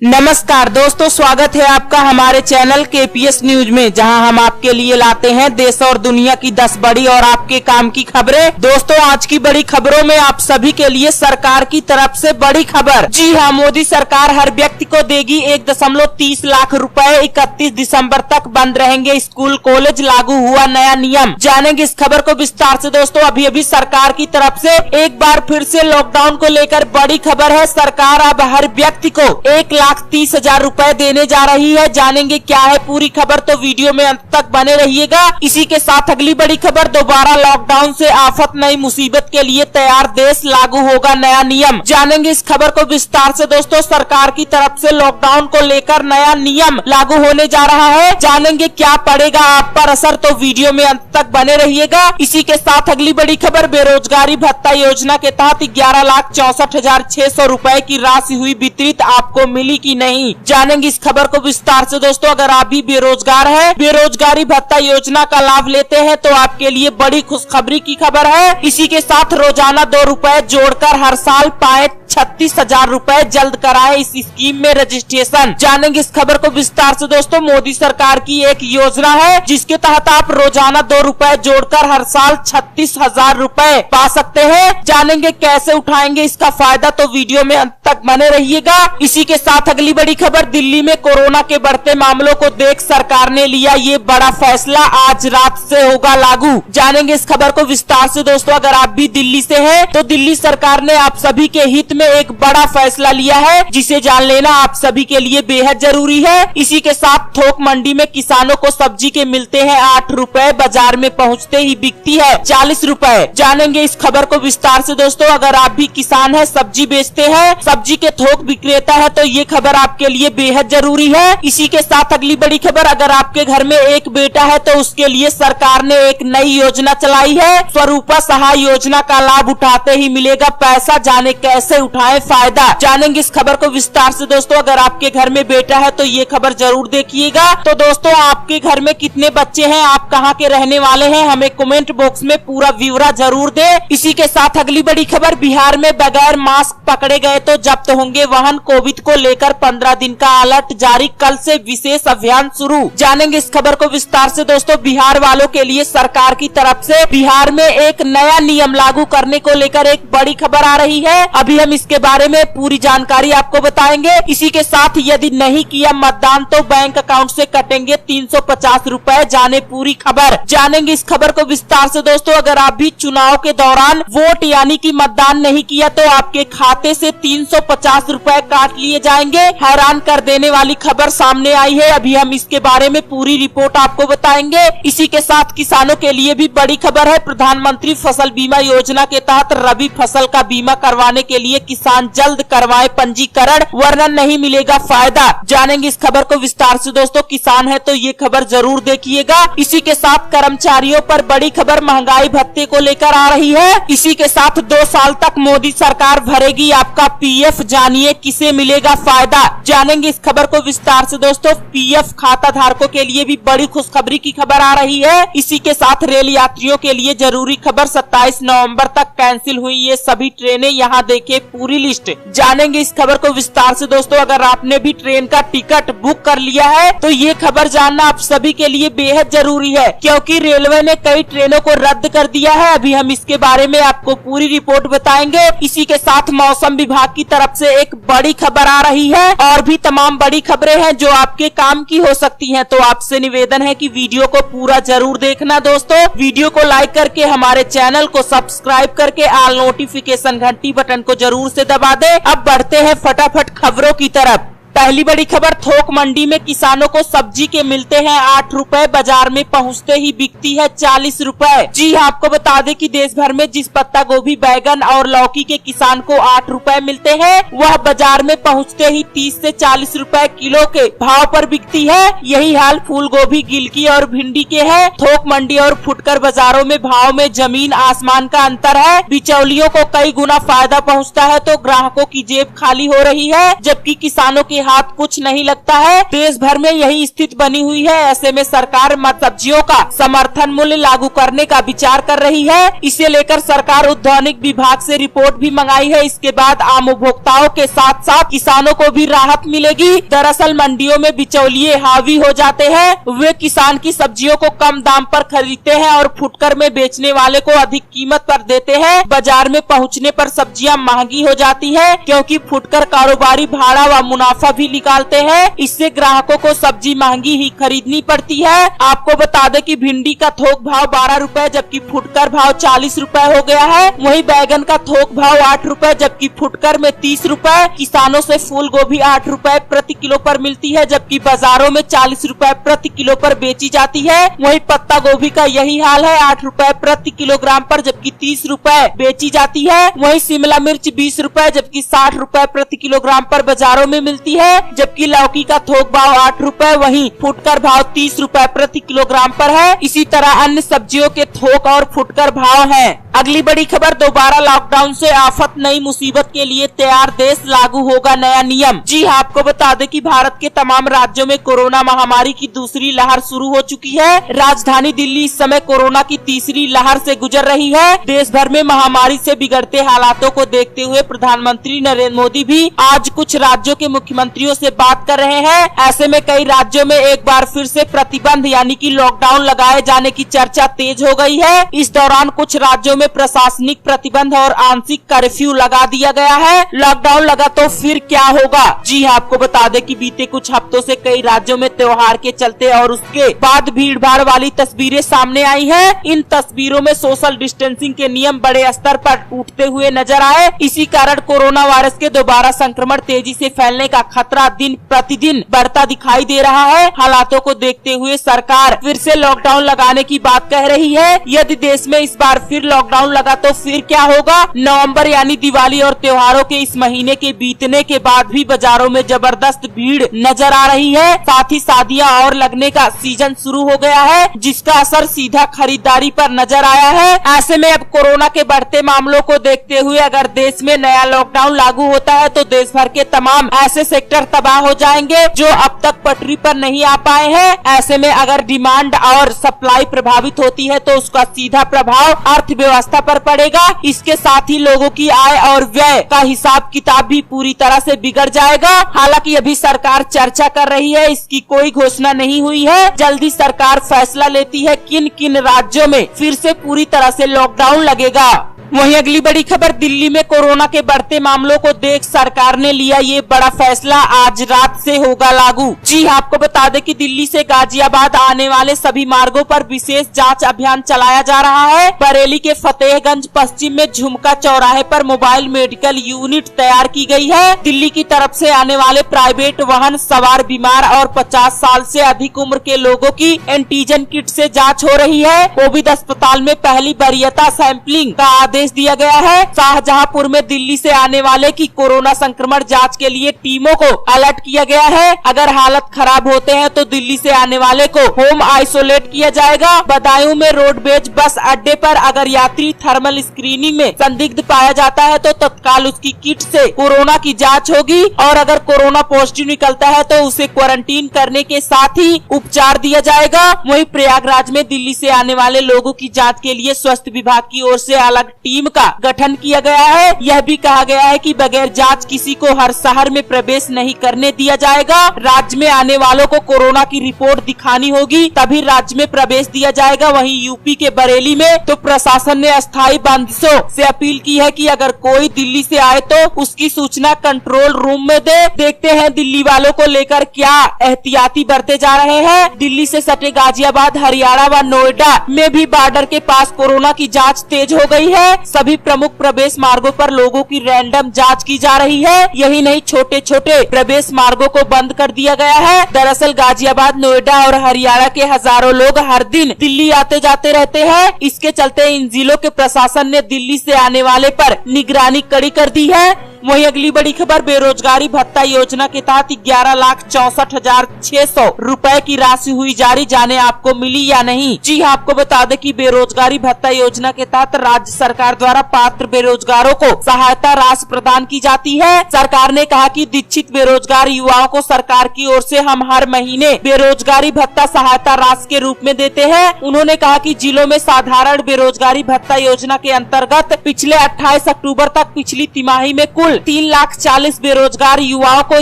नमस्कार दोस्तों, स्वागत है आपका हमारे चैनल केपीएस न्यूज में, जहां हम आपके लिए लाते हैं देश और दुनिया की 10 बड़ी और आपके काम की खबरें। दोस्तों, आज की बड़ी खबरों में आप सभी के लिए सरकार की तरफ से बड़ी खबर। जी हां, मोदी सरकार हर व्यक्ति को देगी 1.30 लाख रुपए। 31 दिसंबर तक बंद रहेंगे स्कूल कॉलेज, लागू हुआ नया नियम। जानेंगे इस खबर को विस्तार से। दोस्तों, अभी सरकार की तरफ से एक बार फिर से लॉकडाउन को लेकर बड़ी खबर है। सरकार अब हर व्यक्ति को 1,30,000 रुपए देने जा रही है। जानेंगे क्या है पूरी खबर, तो वीडियो में अंत तक बने रहिएगा। इसी के साथ अगली बड़ी खबर, दोबारा लॉकडाउन से आफत, नई मुसीबत के लिए तैयार देश, लागू होगा नया नियम। जानेंगे इस खबर को विस्तार से। दोस्तों, सरकार की तरफ से लॉकडाउन को लेकर नया नियम लागू होने जा रहा है। जानेंगे क्या पड़ेगा आप पर असर, तो वीडियो में अंत तक बने रहिएगा। इसी के साथ अगली बड़ी खबर, बेरोजगारी भत्ता योजना के तहत 11,64,600 रुपए की राशि हुई वितरित, आपको मिली की नहीं। जानेंगे इस खबर को विस्तार से। दोस्तों, अगर आप भी बेरोजगार हैं, बेरोजगारी भत्ता योजना का लाभ लेते हैं, तो आपके लिए बड़ी खुशखबरी की खबर है। इसी के साथ रोजाना 2 रुपए जोड़कर हर साल पाए 36,000 रुपए, जल्द कराए इस स्कीम में रजिस्ट्रेशन। जानेंगे इस खबर को विस्तार से। दोस्तों, मोदी सरकार की एक योजना है जिसके तहत आप रोजाना 2 रुपए जोड़कर हर साल 36,000 रुपए पा सकते हैं। जानेंगे कैसे उठाएंगे इसका फायदा, तो वीडियो में अंत तक बने रहिएगा। इसी के साथ अगली बड़ी खबर, दिल्ली में कोरोना के बढ़ते मामलों को देख सरकार ने लिया ये बड़ा फैसला, आज रात से होगा लागू। जानेंगे इस खबर को विस्तार से। दोस्तों, अगर आप भी दिल्ली से हैं, तो दिल्ली सरकार ने आप सभी के हित में एक बड़ा फैसला लिया है, जिसे जान लेना आप सभी के लिए बेहद जरूरी है। इसी के साथ थोक मंडी में किसानों को सब्जी के मिलते हैं 8 रुपए, बाजार में पहुंचते ही बिकती है 40 रुपए। जानेंगे इस खबर को विस्तार से। दोस्तों, अगर आप भी किसान हैं, सब्जी बेचते हैं, सब्जी के थोक विक्रेता है, तो ये खबर आपके लिए बेहद जरूरी है। इसी के साथ अगली बड़ी खबर, अगर आपके घर में एक बेटा है, तो उसके लिए सरकार ने एक नई योजना चलाई है। स्वरूपा सहाय योजना का लाभ उठाते ही मिलेगा पैसा, जाने कैसे उठाए फायदा। जानेंगे इस खबर को विस्तार से। दोस्तों, अगर आपके घर में बेटा है, तो ये खबर जरूर देखिएगा। तो दोस्तों, आपके घर में कितने बच्चे हैं, आप कहां के रहने वाले हैं, हमें कमेंट बॉक्स में पूरा ब्यौरा जरूर दे। इसी के साथ अगली बड़ी खबर, बिहार में बगैर मास्क पकड़े गए तो जब्त होंगे वाहन, कोविड को लेकर 15 दिन का अलर्ट जारी, कल से विशेष अभियान शुरू। जानेंगे इस खबर को विस्तार से। दोस्तों, बिहार वालों के लिए सरकार की तरफ से बिहार में एक नया नियम लागू करने को लेकर एक बड़ी खबर आ रही है। अभी हम इसके बारे में पूरी जानकारी आपको बताएंगे। इसी के साथ यदि नहीं किया मतदान, तो बैंक अकाउंट से कटेंगे 350 रुपए, जाने पूरी खबर। जानेंगे इस खबर को विस्तार से। दोस्तों, अगर आप भी चुनाव के दौरान वोट यानी कि मतदान नहीं किया, तो आपके खाते से 350 रुपए काट लिए जाएंगे। हैरान कर देने वाली खबर सामने आई है। अभी हम इसके बारे में पूरी रिपोर्ट आपको बताएंगे। इसी के साथ किसानों के लिए भी बड़ी खबर है। प्रधानमंत्री फसल बीमा योजना के तहत रबी फसल का बीमा करवाने के लिए किसान जल्द करवाए पंजीकरण, वरना नहीं मिलेगा फायदा। जानेंगे इस खबर को विस्तार से। दोस्तों, किसान है तो ये खबर जरूर देखिएगा। इसी के साथ कर्मचारियों पर बड़ी खबर, महंगाई भत्ते को लेकर आ रही है। इसी के साथ 2 साल तक मोदी सरकार भरेगी आपका पीएफ, जानिए किसे मिलेगा फायदा। जानेंगे इस खबर को विस्तार से। दोस्तों, पीएफ खाता धारकों के लिए भी बड़ी खुशखबरी की खबर आ रही है। इसी के साथ रेल यात्रियों के लिए जरूरी खबर, 27 नवंबर तक कैंसिल हुई ये सभी ट्रेनें, यहाँ देखे पूरी लिस्ट। जानेंगे इस खबर को विस्तार से। दोस्तों, अगर आपने भी ट्रेन का टिकट बुक कर लिया है, तो ये खबर जानना आप सभी के लिए बेहद जरूरी है, क्योंकि रेलवे ने कई ट्रेनों को रद्द कर दिया है। अभी हम इसके बारे में आपको पूरी रिपोर्ट बताएंगे। इसी के साथ मौसम विभाग की तरफ से एक बड़ी खबर आ रही है, और भी तमाम बड़ी खबरें हैं जो आपके काम की हो सकती हैं। तो आपसे निवेदन है कि वीडियो को पूरा जरूर देखना। दोस्तों, वीडियो को लाइक करके हमारे चैनल को सब्सक्राइब करके ऑल नोटिफिकेशन घंटी बटन को जरूर से दबा दे। अब बढ़ते हैं फटाफट खबरों की तरफ। पहली बड़ी खबर, थोक मंडी में किसानों को सब्जी के मिलते हैं 8 रुपए, बाजार में पहुंचते ही बिकती है 40 रुपए। जी हाँ, आपको बता दें कि देश भर में जिस पत्ता गोभी, बैगन और लौकी के किसान को 8 रुपए मिलते हैं, वह बाजार में पहुंचते ही 30 से 40 रुपए किलो के भाव पर बिकती है। यही हाल फूल गोभी, गिलकी और भिंडी के है। थोक मंडी और फुटकर बाजारों में भाव में जमीन आसमान का अंतर है। बिचौलियों को कई गुना फायदा पहुँचता है, तो ग्राहकों की जेब खाली हो रही है, जबकि किसानों के हाथ कुछ नहीं लगता है। देश भर में यही स्थिति बनी हुई है। ऐसे में सरकार सब्जियों का समर्थन मूल्य लागू करने का विचार कर रही है। इसे लेकर सरकार उद्यानिक विभाग से रिपोर्ट भी मंगाई है। इसके बाद आम उपभोक्ताओं के साथ साथ किसानों को भी राहत मिलेगी। दरअसल मंडियों में बिचौलिए हावी हो जाते हैं। वे किसान की सब्जियों को कम दाम पर खरीदते हैं और फुटकर में बेचने वाले को अधिक कीमत पर देते हैं। बाजार में पहुंचने पर सब्जियां महंगी हो जाती है, क्योंकि फुटकर कारोबारी भाड़ा व मुनाफा भी निकालते हैं। इससे ग्राहकों को सब्जी महंगी ही खरीदनी पड़ती है। आपको बता दें कि भिंडी का थोक भाव 12 रुपए जबकि फुटकर भाव 40 रुपए हो गया है। वहीं बैगन का थोक भाव 8 रुपए जबकि फुटकर में 30 रुपए। किसानों से फूल गोभी 8 रुपए प्रति किलो पर मिलती है, जबकि बाजारों में 40 रुपए प्रति किलो पर बेची जाती है। वहीं पत्ता गोभी का यही हाल है, 8 रुपए प्रति किलोग्राम पर जबकि 30 रुपए बेची जाती है। वहीं शिमला मिर्च 20 रुपए जबकि 60 रुपए प्रति किलोग्राम पर बाजारों में मिलती है, जबकि लौकी का थोक भाव 8 रुपए वहीं फुटकर भाव 30 रुपए प्रति किलोग्राम पर है। इसी तरह अन्य सब्जियों के थोक और फुटकर भाव हैं। अगली बड़ी खबर, दोबारा लॉकडाउन से आफत, नई मुसीबत के लिए तैयार देश, लागू होगा नया नियम। जी हाँ, आपको बता दें कि भारत के तमाम राज्यों में कोरोना महामारी की दूसरी लहर शुरू हो चुकी है। राजधानी दिल्ली इस समय कोरोना की तीसरी लहर से गुजर रही है। देश भर में महामारी से बिगड़ते हालातों को देखते हुए प्रधानमंत्री नरेंद्र मोदी भी आज कुछ राज्यों के मुख्यमंत्रियों से बात कर रहे हैं। ऐसे में कई राज्यों में एक बार फिर से प्रतिबंध यानी कि लॉकडाउन लगाए जाने की चर्चा तेज हो गई है। इस दौरान कुछ राज्यों में प्रशासनिक प्रतिबंध और आंशिक कर्फ्यू लगा दिया गया है। लॉकडाउन लगा तो फिर क्या होगा? जी हाँ, आपको बता दें कि बीते कुछ हफ्तों से कई राज्यों में त्योहार के चलते और उसके बाद भीड़-भाड़ वाली तस्वीरें सामने आई हैं। इन तस्वीरों में सोशल डिस्टेंसिंग के नियम बड़े स्तर पर टूटते हुए नजर आए। इसी कारण कोरोना वायरस के दोबारा संक्रमण तेजी से फैलने का खतरा दिन प्रतिदिन बढ़ता दिखाई दे रहा है। हालातों को देखते हुए सरकार फिर से लॉकडाउन लगाने की बात कह रही है। यदि देश में इस बार फिर लॉकडाउन लगा तो फिर क्या होगा? नवंबर यानी दिवाली और त्योहारों के इस महीने के बीतने के बाद भी बाजारों में जबरदस्त भीड़ नजर आ रही है। साथ ही शादियां और लगने का सीजन शुरू हो गया है, जिसका असर सीधा खरीदारी पर नजर आया है। ऐसे में अब कोरोना के बढ़ते मामलों को देखते हुए अगर देश में नया लॉकडाउन लागू होता है तो देश भर के तमाम ऐसे सेक्टर तबाह हो जाएंगे जो अब तक पटरी पर नहीं आ पाए हैं। ऐसे में अगर डिमांड और सप्लाई प्रभावित होती है तो उसका सीधा प्रभाव अर्थव्यवस्था पर पड़ेगा। इसके साथ ही लोगों की आय और व्यय का हिसाब किताब भी पूरी तरह से बिगड़ जाएगा। हालांकि अभी सरकार चर्चा कर रही है, इसकी कोई घोषणा नहीं हुई है। जल्दी सरकार फैसला लेती है किन किन राज्यों में फिर से पूरी तरह से लॉकडाउन लगेगा। वहीं अगली बड़ी खबर, दिल्ली में कोरोना के बढ़ते मामलों को देख सरकार ने लिया ये बड़ा फैसला, आज रात से होगा लागू। जी आपको बता दें कि दिल्ली से गाजियाबाद आने वाले सभी मार्गों पर विशेष जांच अभियान चलाया जा रहा है। बरेली के फतेहगंज पश्चिम में झुमका चौराहे पर मोबाइल मेडिकल यूनिट तैयार की गई है। दिल्ली की तरफ से आने वाले प्राइवेट वाहन सवार, बीमार और 50 साल से अधिक उम्र के लोगों की एंटीजन किट से जाँच हो रही है। कोविड अस्पताल में पहली वरीयता सैंपलिंग का आदेश दिया गया है। शाहजहांपुर में दिल्ली से आने वाले की कोरोना संक्रमण जांच के लिए टीमों को अलर्ट किया गया है। अगर हालत खराब होते हैं तो दिल्ली से आने वाले को होम आइसोलेट किया जाएगा। बदायूं में रोडवेज बस अड्डे पर अगर यात्री थर्मल स्क्रीनिंग में संदिग्ध पाया जाता है तो तत्काल उसकी किट से कोरोना की जाँच होगी और अगर कोरोना पॉजिटिव निकलता है तो उसे क्वारंटीन करने के साथ ही उपचार दिया जाएगा। वहीं प्रयागराज में दिल्ली से आने वाले लोगों की जाँच के लिए स्वास्थ्य विभाग की ओर से अलग टीम का गठन किया गया है। यह भी कहा गया है कि बगैर जांच किसी को हर शहर में प्रवेश नहीं करने दिया जाएगा। राज्य में आने वालों को कोरोना की रिपोर्ट दिखानी होगी, तभी राज्य में प्रवेश दिया जाएगा। वहीं यूपी के बरेली में तो प्रशासन ने अस्थायी बंदिशों से अपील की है कि अगर कोई दिल्ली से आए तो उसकी सूचना कंट्रोल रूम में दे। देखते हैं दिल्ली वालों को लेकर क्या एहतियाती बरते जा रहे हैं। दिल्ली से सटे गाजियाबाद, हरियाणा व नोएडा में भी बॉर्डर के पास कोरोना की जाँच तेज हो गई है। सभी प्रमुख प्रवेश मार्गों पर लोगों की रैंडम जांच की जा रही है। यही नहीं, छोटे छोटे प्रवेश मार्गों को बंद कर दिया गया है। दरअसल गाजियाबाद, नोएडा और हरियाणा के हजारों लोग हर दिन दिल्ली आते जाते रहते हैं। इसके चलते इन जिलों के प्रशासन ने दिल्ली से आने वाले पर निगरानी कड़ी कर दी है। वहीं अगली बड़ी खबर, बेरोजगारी भत्ता योजना के तहत 11,64,600 रुपए की राशि हुई जारी, जाने आपको मिली या नहीं। जी हाँ, आपको बता दें कि बेरोजगारी भत्ता योजना के तहत राज्य सरकार द्वारा पात्र बेरोजगारों को सहायता राशि प्रदान की जाती है। सरकार ने कहा कि दीक्षित बेरोजगार युवाओं को सरकार की ओर से हम हर महीने बेरोजगारी भत्ता सहायता राशि के रूप में देते हैं। उन्होंने कहा कि जिलों में साधारण बेरोजगारी भत्ता योजना के अंतर्गत पिछले 28 अक्टूबर तक पिछली तिमाही में कुल 3,40,000 बेरोजगार युवाओं को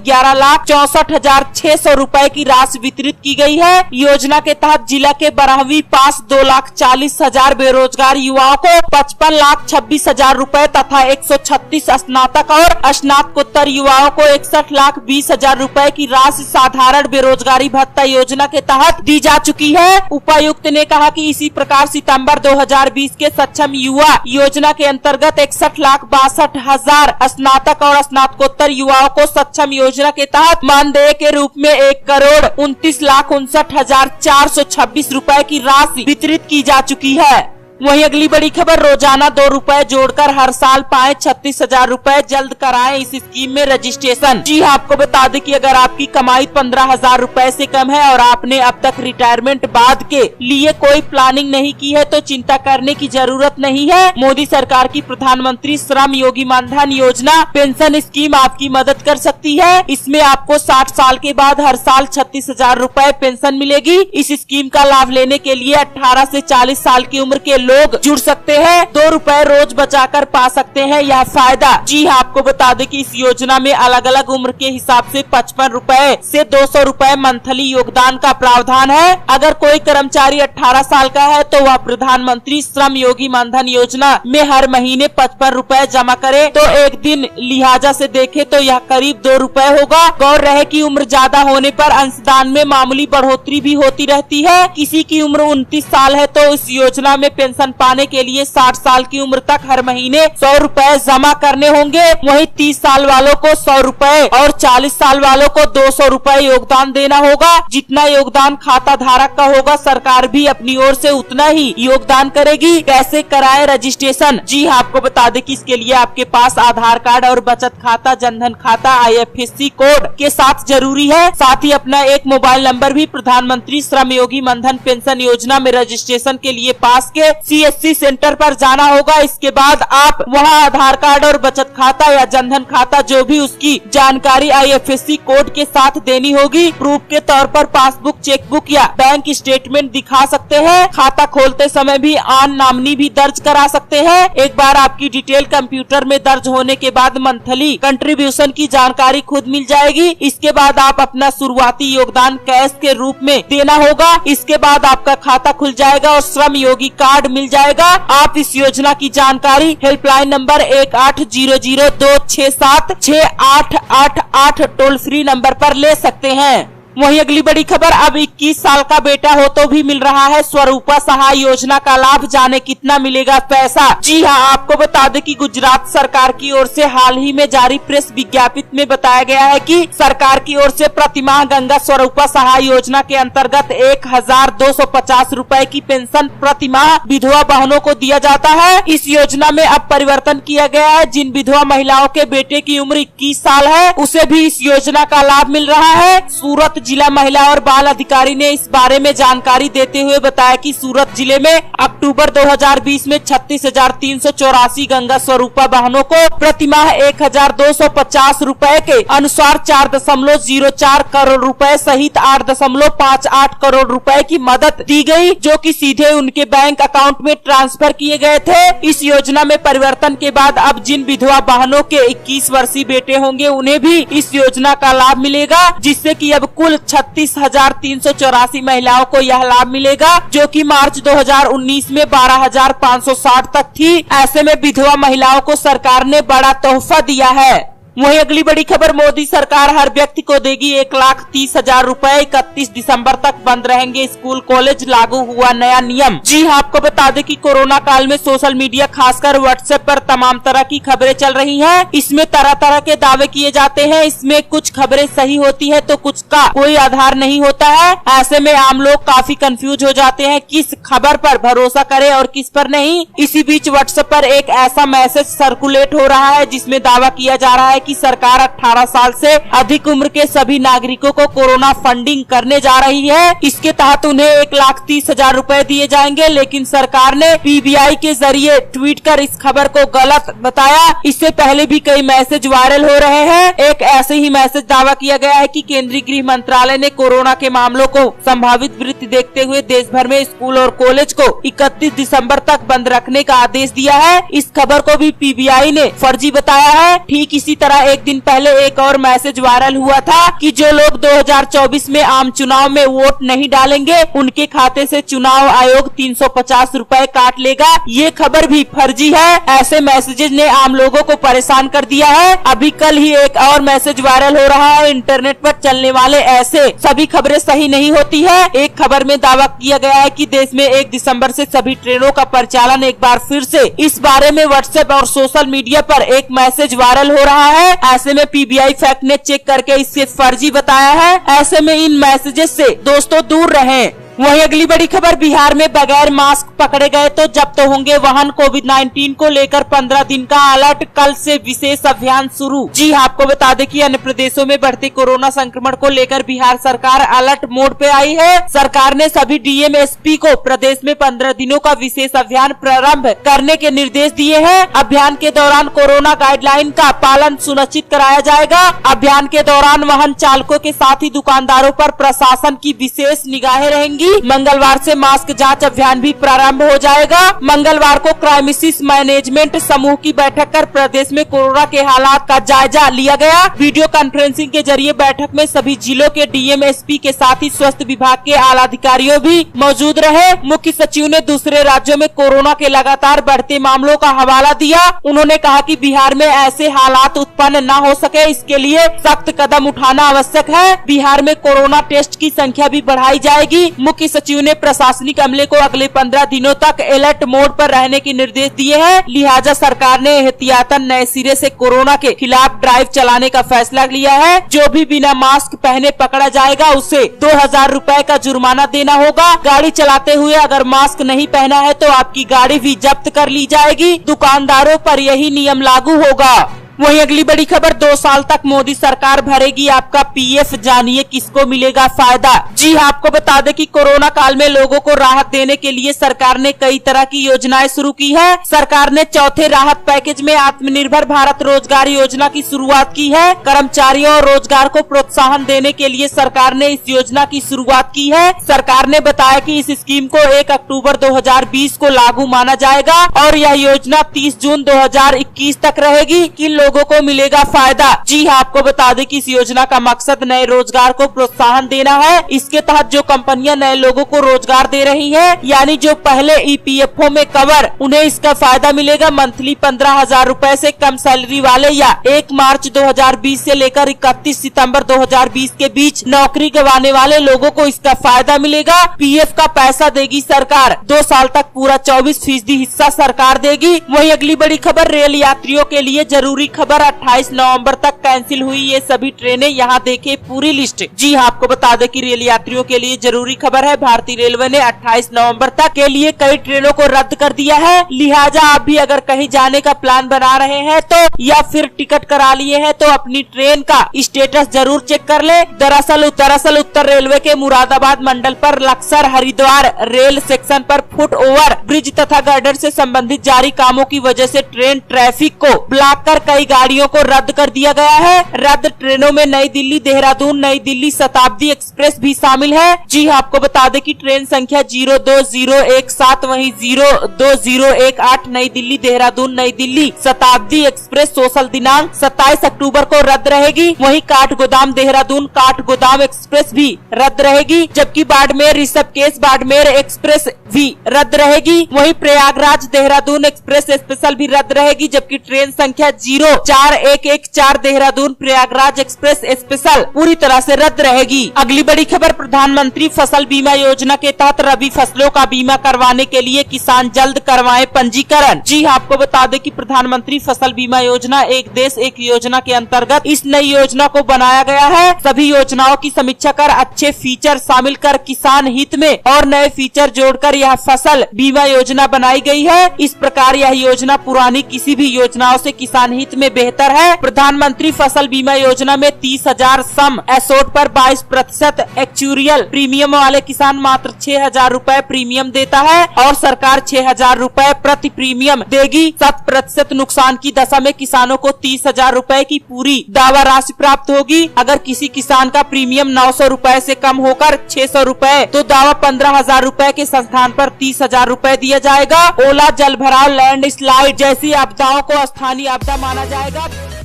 11,64,600 रुपए की राशि वितरित की गई है। योजना के तहत जिला के बरहवी पास 2,40,000 बेरोजगार युवाओं को 55,26,000 रुपए तथा 136 स्नातक और स्नातकोत्तर युवाओं को 61,20,000 रुपए की राशि साधारण बेरोजगारी भत्ता योजना के तहत दी जा चुकी है। उपायुक्त ने कहा कि इसी प्रकार सितंबर 2020 के सक्षम युवा योजना के अंतर्गत 61,62,000 स्नातक और स्नातकोत्तर युवाओं को सक्षम योजना के तहत मानदेय के रूप में 1,59,59,426 रुपए की राशि वितरित की जा चुकी है। वहीं अगली बड़ी खबर, रोजाना 2 रुपए जोड़कर हर साल पाए 36,000 रुपए, जल्द कराएं इस स्कीम में रजिस्ट्रेशन। जी हाँ, आपको बता दें कि अगर आपकी कमाई 15,000 रुपए से कम है और आपने अब तक रिटायरमेंट बाद के लिए कोई प्लानिंग नहीं की है तो चिंता करने की जरूरत नहीं है। मोदी सरकार की प्रधानमंत्री श्रम योगी मानधन योजना पेंशन स्कीम आपकी मदद कर सकती है। इसमें आपको 60 साल के बाद हर साल 36,000 रुपए पेंशन मिलेगी। इस स्कीम का लाभ लेने के लिए 18 से 40 साल की उम्र के लोग जुड़ सकते हैं। 2 रुपए रोज बचाकर पा सकते हैं यह फायदा। जी हाँ, आपको बता दें कि इस योजना में अलग अलग उम्र के हिसाब से 55 रुपए से 200 रुपए मंथली योगदान का प्रावधान है। अगर कोई कर्मचारी 18 साल का है तो वह प्रधानमंत्री श्रम योगी मानधन योजना में हर महीने 55 रुपए जमा करे तो एक दिन लिहाजा से देखे तो यह करीब 2 रुपए होगा। गौर रहे कि उम्र ज्यादा होने पर अंशदान में मामूली बढ़ोतरी भी होती रहती है। किसी की उम्र 29 साल है तो इस योजना में पेंशन पाने के लिए 60 साल की उम्र तक हर महीने 100 रुपए जमा करने होंगे। वहीं 30 साल वालों को 100 रुपए और 40 साल वालों को 200 रुपए योगदान देना होगा। जितना योगदान खाता धारक का होगा सरकार भी अपनी ओर से उतना ही योगदान करेगी। कैसे कराएं रजिस्ट्रेशन? जी हाँ, आपको बता दें कि इसके लिए आपके पास आधार कार्ड और बचत खाता, जनधन खाता, IFSC कोड के साथ जरूरी है। साथ ही अपना एक मोबाइल नंबर भी प्रधानमंत्री श्रम योगी मानधन पेंशन योजना में रजिस्ट्रेशन के लिए पास के CSC सेंटर पर जाना होगा। इसके बाद आप वहां आधार कार्ड और बचत खाता या जनधन खाता जो भी उसकी जानकारी IFSC कोड के साथ देनी होगी। प्रूफ के तौर पर पासबुक, चेकबुक या बैंक स्टेटमेंट दिखा सकते हैं। खाता खोलते समय भी आन नामनी भी दर्ज करा सकते हैं। एक बार आपकी डिटेल कंप्यूटर में दर्ज होने के बाद मंथली कंट्रीब्यूशन की जानकारी खुद मिल जाएगी। इसके बाद आप अपना शुरुआती योगदान कैश के रूप में देना होगा। इसके बाद आपका खाता खुल जाएगा और श्रम योगी कार्ड मिल जाएगा। आप इस योजना की जानकारी helpline number 180026768888 toll free number पर ले सकते हैं। वहीं अगली बड़ी खबर, अब 21 साल का बेटा हो तो भी मिल रहा है स्वरूपा सहाय योजना का लाभ, जाने कितना मिलेगा पैसा। जी हाँ, आपको बता दें कि गुजरात सरकार की ओर से हाल ही में जारी प्रेस विज्ञप्ति में बताया गया है कि सरकार की ओर से प्रतिमाह गंगा स्वरूपा सहाय योजना के अंतर्गत 1,250 रुपए की पेंशन प्रतिमाह विधवा बहनों को दिया जाता है। इस योजना में अब परिवर्तन किया गया है। जिन विधवा महिलाओं के बेटे की उम्र 21 साल है उसे भी इस योजना का लाभ मिल रहा है। सूरत जिला महिला और बाल अधिकारी ने इस बारे में जानकारी देते हुए बताया कि सूरत जिले में अक्टूबर 2020 में 36,384 गंगा स्वरूपा बहनों को प्रतिमाह 1,250 रुपए के अनुसार 4.04 करोड़ रुपए सहित 8.58 करोड़ रुपए की मदद दी गई, जो कि सीधे उनके बैंक अकाउंट में ट्रांसफर किए गए थे। इस योजना में परिवर्तन के बाद अब जिन विधवा बहनों के 21 वर्षीय बेटे होंगे उन्हें भी इस योजना का लाभ मिलेगा, जिससे कि अब कुल 36,384 महिलाओं को यह लाभ मिलेगा, जो कि मार्च 2019 में 12,560 तक थी। ऐसे में विधवा महिलाओं को सरकार ने बड़ा तोहफा दिया है। वहीं अगली बड़ी खबर, मोदी सरकार हर व्यक्ति को देगी 1,30,000 रुपए। 31 दिसंबर तक बंद रहेंगे स्कूल कॉलेज, लागू हुआ नया नियम। जी हाँ, आपको बता दें कि कोरोना काल में सोशल मीडिया खासकर व्हाट्सएप पर तमाम तरह की खबरें चल रही हैं। इसमें तरह तरह के दावे किए जाते हैं। इसमें कुछ खबरें सही होती है तो कुछ का कोई आधार नहीं होता है। ऐसे में आम लोग काफी कंफ्यूज हो जाते हैं किस खबर पर भरोसा करें और किस पर नहीं। इसी बीच व्हाट्सएप पर एक ऐसा मैसेज सर्कुलेट हो रहा है जिसमें दावा किया जा रहा है कि सरकार 18 साल से अधिक उम्र के सभी नागरिकों को कोरोना फंडिंग करने जा रही है। इसके तहत उन्हें 1,30,000 रुपए दिए जाएंगे, लेकिन सरकार ने पीबीआई के जरिए ट्वीट कर इस खबर को गलत बताया। इससे पहले भी कई मैसेज वायरल हो रहे हैं। एक ऐसे ही मैसेज दावा किया गया है कि केंद्रीय गृह मंत्रालय ने कोरोना के मामलों को संभावित वृद्धि देखते हुए देश भर में स्कूल और कॉलेज को 31 दिसंबर तक बंद रखने का आदेश दिया है। इस खबर को भी पीबीआई ने फर्जी बताया है। ठीक इसी तरह एक दिन पहले एक और मैसेज वायरल हुआ था कि जो लोग 2024 में आम चुनाव में वोट नहीं डालेंगे उनके खाते से चुनाव आयोग 350 रुपए काट लेगा। ये खबर भी फर्जी है। ऐसे मैसेजेस ने आम लोगों को परेशान कर दिया है। अभी कल ही एक और मैसेज वायरल हो रहा है। इंटरनेट पर चलने वाले ऐसे सभी खबरें सही नहीं होती है। एक खबर में दावा किया गया है कि देश में 1 दिसंबर से सभी ट्रेनों का परिचालन एक बार फिर से। इस बारे में व्हाट्सएप और सोशल मीडिया पर एक मैसेज वायरल हो रहा है। ऐसे में पीबीआई फैक्ट ने चेक करके इसे फर्जी बताया है। ऐसे में इन मैसेजेस से दोस्तों दूर रहें। वहीं अगली बड़ी खबर, बिहार में बगैर मास्क पकड़े गए तो जब्त होंगे वाहन। कोविड-19 को लेकर 15 दिन का अलर्ट, कल से विशेष अभियान शुरू। जी हाँ, आपको बता दें कि अन्य प्रदेशों में बढ़ते कोरोना संक्रमण को लेकर बिहार सरकार अलर्ट मोड पे आई है। सरकार ने सभी डीएम एसपी को प्रदेश में 15 दिनों का विशेष अभियान प्रारंभ करने के निर्देश दिए हैं। अभियान के दौरान कोरोना गाइडलाइन का पालन सुनिश्चित कराया जाएगा। अभियान के दौरान वाहन चालकों के साथ ही दुकानदारों पर प्रशासन की विशेष निगाहें रहेंगी। मंगलवार से मास्क जांच अभियान भी प्रारंभ हो जाएगा। मंगलवार को क्राइसिस मैनेजमेंट समूह की बैठक कर प्रदेश में कोरोना के हालात का जायजा लिया गया। वीडियो कॉन्फ्रेंसिंग के जरिए बैठक में सभी जिलों के डीएम एसपी के साथ ही स्वास्थ्य विभाग के आला अधिकारियों भी मौजूद रहे। मुख्य सचिव ने दूसरे राज्यों में कोरोना के लगातार बढ़ते मामलों का हवाला दिया। उन्होंने कहा कि बिहार में ऐसे हालात उत्पन्न न हो सके, इसके लिए सख्त कदम उठाना आवश्यक है। बिहार में कोरोना टेस्ट की संख्या भी बढ़ाई जाएगी। मुख्य सचिव ने प्रशासनिक अमले को अगले 15 दिनों तक अलर्ट मोड पर रहने के निर्देश दिए हैं। लिहाजा सरकार ने एहतियातन नए सिरे से कोरोना के खिलाफ ड्राइव चलाने का फैसला लिया है। जो भी बिना मास्क पहने पकड़ा जाएगा उसे 2,000 रुपए का जुर्माना देना होगा। गाड़ी चलाते हुए अगर मास्क नहीं पहना है तो आपकी गाड़ी भी जब्त कर ली जाएगी। दुकानदारों पर यही नियम लागू होगा। वहीं अगली बड़ी खबर, 2 साल तक मोदी सरकार भरेगी आपका पीएफ, जानिए किसको मिलेगा फायदा। जी हाँ, आपको बता दें कि कोरोना काल में लोगों को राहत देने के लिए सरकार ने कई तरह की योजनाएं शुरू की है। सरकार ने चौथे राहत पैकेज में आत्मनिर्भर भारत रोजगार योजना की शुरुआत की है। कर्मचारियों और रोजगार को प्रोत्साहन देने के लिए सरकार ने इस योजना की शुरुआत की है। सरकार ने बताया कि इस स्कीम को 1 अक्टूबर 2020 को लागू माना जाएगा और यह योजना 30 जून 2021 तक रहेगी कि लोगों को मिलेगा फायदा। जी हाँ, आपको बता दें कि इस योजना का मकसद नए रोजगार को प्रोत्साहन देना है। इसके तहत जो कंपनियां नए लोगों को रोजगार दे रही हैं, यानी जो पहले ईपीएफओ में कवर, उन्हें इसका फायदा मिलेगा। मंथली 15,000 रुपए से कम सैलरी वाले या 1 मार्च 2020 से लेकर 31 सितंबर 2020 के बीच नौकरी गंवाने वाले लोगों को इसका फायदा मिलेगा। पीएफ का पैसा देगी सरकार। 2 साल तक पूरा 24% हिस्सा सरकार देगी। वहीं अगली बड़ी खबर, रेल यात्रियों के लिए जरूरी खबर, 28 नवंबर तक कैंसिल हुई ये सभी ट्रेनें। यहाँ देखे पूरी लिस्ट। जी हाँ, आपको बता दें कि रेल यात्रियों के लिए जरूरी खबर है। भारतीय रेलवे ने 28 नवंबर तक के लिए कई ट्रेनों को रद्द कर दिया है। लिहाजा आप भी अगर कहीं जाने का प्लान बना रहे हैं तो या फिर टिकट करा लिए हैं तो अपनी ट्रेन का स्टेटस जरूर चेक कर ले। दरअसल उत्तर रेलवे के मुरादाबाद मंडल पर लक्सर हरिद्वार रेल सेक्शन पर फुट ओवर ब्रिज तथा गर्डर से संबंधित जारी कामों की वजह से ट्रेन ट्रैफिक को ब्लॉक कर कई गाड़ियों को रद्द कर दिया गया है। रद्द ट्रेनों में नई दिल्ली देहरादून नई दिल्ली शताब्दी एक्सप्रेस भी शामिल है। जी हाँ, आपको बता दें कि ट्रेन संख्या 02017 वहीं 02018 नई दिल्ली देहरादून नई दिल्ली शताब्दी एक्सप्रेस सोशल दिनांक 27 अक्टूबर को रद्द रहेगी। वहीं काठगोदाम देहरादून काठगोदाम एक्सप्रेस भी रद्द रहेगी, जबकि बाड़मेर ऋषभकेश बाड़मेर एक्सप्रेस भी रद्द रहेगी। वहीं प्रयागराज देहरादून एक्सप्रेस स्पेशल भी रद्द रहेगी, जबकि ट्रेन संख्या 0 4114 देहरादून प्रयागराज एक्सप्रेस स्पेशल पूरी तरह से रद्द रहेगी। अगली बड़ी खबर, प्रधानमंत्री फसल बीमा योजना के तहत रबी फसलों का बीमा करवाने के लिए किसान जल्द करवाएं पंजीकरण। जी हाँ, आपको बता दें कि प्रधानमंत्री फसल बीमा योजना एक देश एक योजना के अंतर्गत इस नई योजना को बनाया गया है। सभी योजनाओं की समीक्षा कर अच्छे फीचर शामिल कर किसान हित में और नए फीचर जोड़कर यह फसल बीमा योजना बनाई गई है। इस प्रकार यह योजना पुरानी किसी भी योजनाओं से किसान हित में बेहतर है। प्रधानमंत्री फसल बीमा योजना में 30,000 सम एसोर्ट पर 22% एक्चुरियल प्रीमियम वाले किसान मात्र 6,000 रूपए प्रीमियम देता है और सरकार 6,000 रूपए प्रति प्रीमियम देगी। 7% नुकसान की दशा में किसानों को 30,000 रूपए की पूरी दावा राशि प्राप्त होगी। अगर किसी किसान का प्रीमियम 900 रूपए से कम होकर 600 रूपए तो दावा 15,000 रूपए के स्थान पर 30,000 रूपए दिया जाएगा। ओला, जल भराव, लैंड स्लाइड जैसी आपदाओं को स्थानीय आपदा माना जाएगा।